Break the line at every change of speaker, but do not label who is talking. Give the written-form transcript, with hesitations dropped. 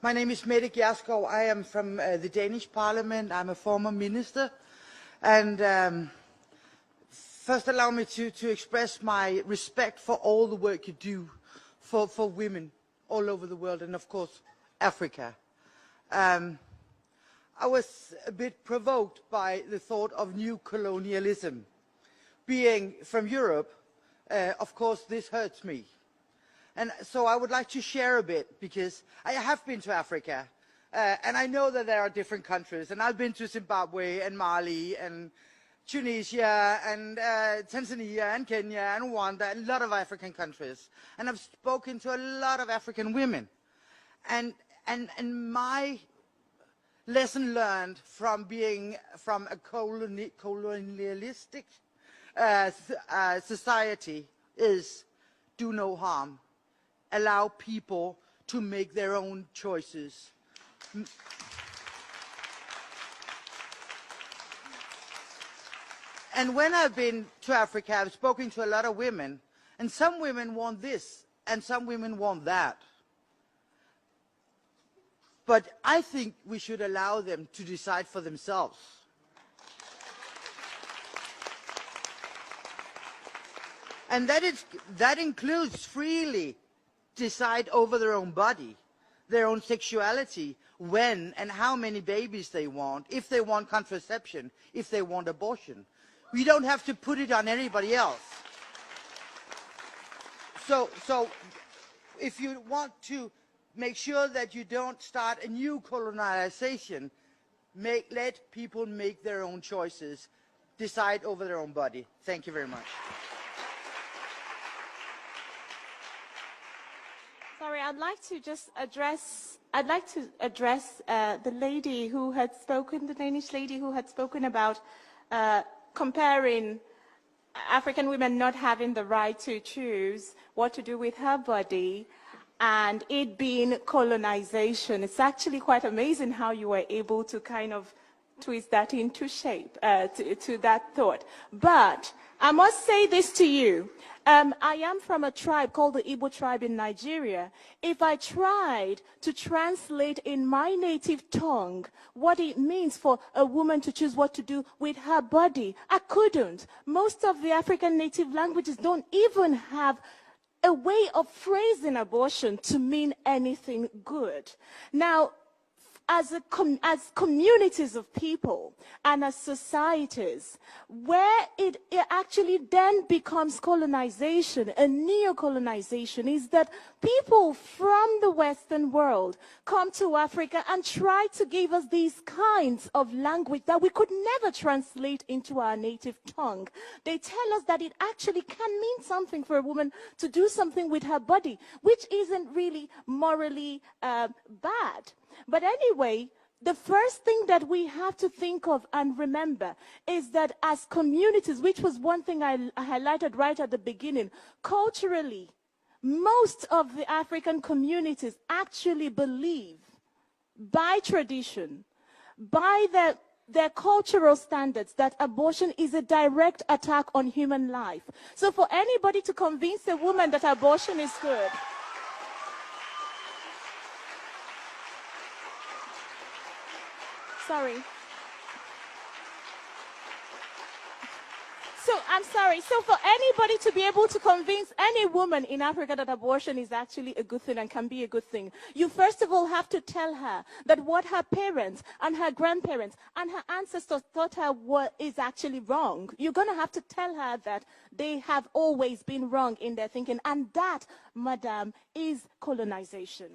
My name is Mette Gjerskov. I am from the Danish Parliament. I'm a former minister. And first allow me to express my respect for all the work you do for women all over the world and, of course, Africa. I was a bit provoked by the thought of new colonialism. Being from Europe, of course, this hurts me. And so I would like to share a bit, because I have been to Africa, and I know that there are different countries, and I've been to Zimbabwe and Mali and Tunisia and Tanzania and Kenya and Rwanda, a lot of African countries. And I've spoken to a lot of African women. And my lesson learned from being from a colonialistic society is do no harm. Allow people to make their own choices. And when I've been to Africa, I've spoken to a lot of women, and some women want this, and some women want that. But I think we should allow them to decide for themselves. And that includes freely decide over their own body, their own sexuality, when and how many babies they want, if they want contraception, if they want abortion. We don't have to put it on anybody else. So if you want to make sure that you don't start a new colonization, let people make their own choices, decide over their own body. Thank you very much.
Sorry, I'd like to address the lady who had spoken, the Danish lady who had spoken about comparing African women not having the right to choose what to do with her body and it being colonization. It's actually quite amazing how you were able to kind of twist that into shape, to that thought. But I must say this to you. I am from a tribe called the Igbo tribe in Nigeria. If I tried to translate in my native tongue what it means for a woman to choose what to do with her body, I couldn't. Most of the African native languages don't even have a way of phrasing abortion to mean anything good. Now, as communities of people and as societies, where it actually then becomes colonization, a neo-colonization, is that people from the Western world come to Africa and try to give us these kinds of language that we could never translate into our native tongue. They tell us that it actually can mean something for a woman to do something with her body, which isn't really morally bad. But anyway, the first thing that we have to think of and remember is that as communities, which was one thing I highlighted right at the beginning, culturally, most of the African communities actually believe, by tradition, by their cultural standards, that abortion is a direct attack on human life. So for anybody to convince a woman that abortion is good, sorry. So, I'm sorry. So for anybody to be able to convince any woman in Africa that abortion is actually a good thing and can be a good thing, you first of all have to tell her that what her parents and her grandparents and her ancestors thought is actually wrong. You're going to have to tell her that they have always been wrong in their thinking. And that, madam, is colonization.